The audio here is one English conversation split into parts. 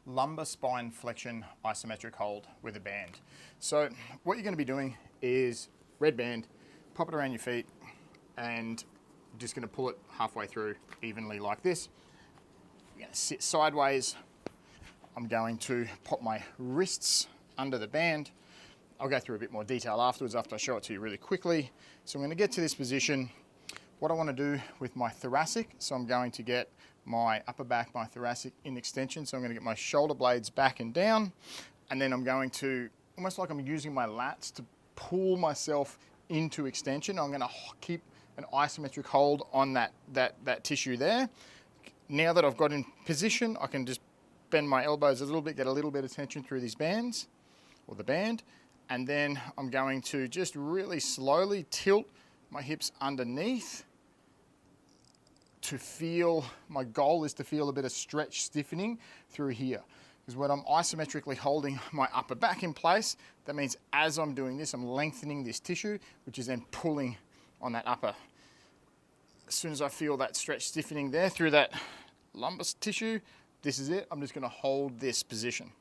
lumbar spine flexion isometric hold with a band. So what you're going to be doing is red band, pop it around your feet, and just going to pull it halfway through evenly like this. You're going to sit sideways. I'm going to pop my wrists under the band. I'll go through a bit more detail afterwards after I show it to you really quickly. So I'm going to get to this position. What I want to do with my thoracic, so I'm going to get my upper back, my thoracic in extension. So I'm going to get my shoulder blades back and down, and then I'm going to, almost like I'm using my lats to pull myself into extension. I'm going to keep an isometric hold on that tissue there. Now that I've got in position, I can just bend my elbows a little bit, get a little bit of tension through these bands, or the band, and then I'm going to just really slowly tilt my hips underneath to feel, my goal is to feel a bit of stretch stiffening through here. Because when I'm isometrically holding my upper back in place, that means as I'm doing this, I'm lengthening this tissue, which is then pulling on that upper. As soon as I feel that stretch stiffening there through that lumbar tissue, this is it. I'm just going to hold this position.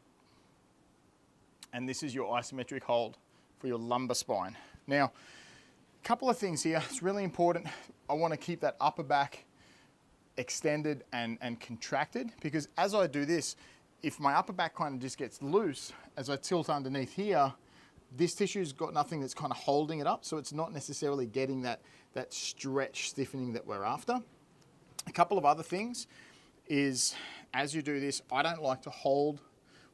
And this is your isometric hold for your lumbar spine. Now, a couple of things here. It's really important. I want to keep that upper back extended and contracted, because as I do this, if my upper back kind of just gets loose, as I tilt underneath here, this tissue's got nothing that's kind of holding it up, so it's not necessarily getting that stretch stiffening that we're after. A couple of other things is, as you do this, I don't like to hold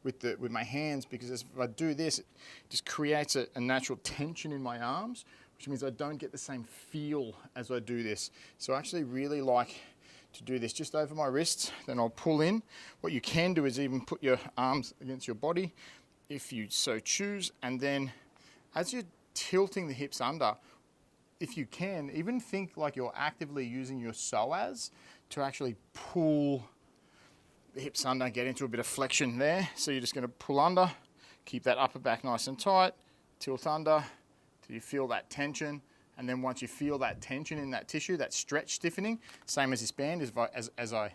with my hands, because if I do this, it just creates a natural tension in my arms, which means I don't get the same feel as I do this. So I actually really like to do this just over my wrists, then I'll pull in. What you can do is even put your arms against your body if you so choose, and then as you're tilting the hips under, if you can, even think like you're actively using your psoas to actually pull the hips under, get into a bit of flexion there. So you're just going to pull under, keep that upper back nice and tight, tilt under till you feel that tension. And then once you feel that tension in that tissue, that stretch stiffening, same as this band, as I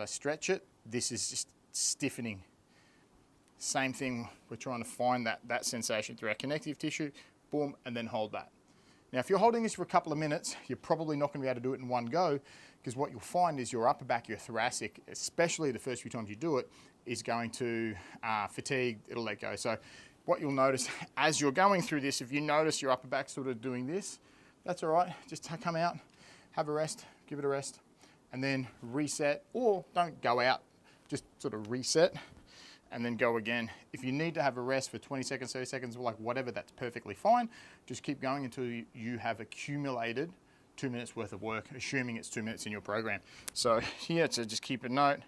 stretch it, this is just stiffening. Same thing, we're trying to find that sensation through our connective tissue, boom, and then hold that. Now, if you're holding this for a couple of minutes, you're probably not going to be able to do it in one go, because what you'll find is your upper back, your thoracic, especially the first few times you do it, is going to fatigue, it'll let go. So what you'll notice as you're going through this, if you notice your upper back sort of doing this, that's all right. Just come out, have a rest, give it a rest, and then reset, or don't go out, just sort of reset and then go again. If you need to have a rest for 20 seconds, 30 seconds, or like whatever, that's perfectly fine. Just keep going until you have accumulated 2 minutes worth of work, assuming it's 2 minutes in your program. So here, to just keep a note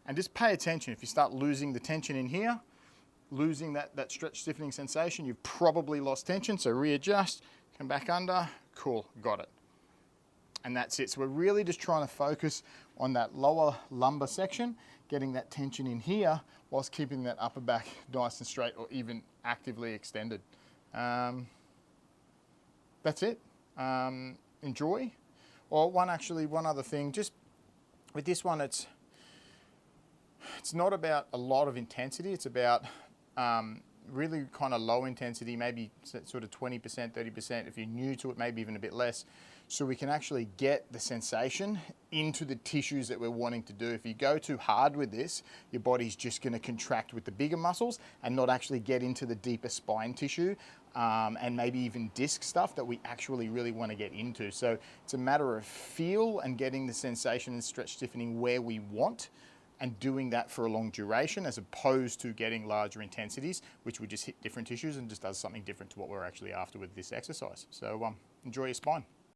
and just pay attention. If you start losing the tension in here, losing that stretch stiffening sensation, you've probably lost tension. So readjust, come back under, cool, got it. And that's it. So we're really just trying to focus on that lower lumbar section, getting that tension in here whilst keeping that upper back nice and straight, or even actively extended. That's it. Enjoy. Or one other thing, just with this one, it's not about a lot of intensity. It's about really kind of low intensity, maybe sort of 20%, 30%. If you're new to it, maybe even a bit less. So we can actually get the sensation into the tissues that we're wanting to do. If you go too hard with this, your body's just going to contract with the bigger muscles and not actually get into the deeper spine tissue, and maybe even disc stuff that we actually really want to get into. So it's a matter of feel and getting the sensation and stretch stiffening where we want, and doing that for a long duration, as opposed to getting larger intensities, which would just hit different tissues and just does something different to what we're actually after with this exercise. So enjoy your spine.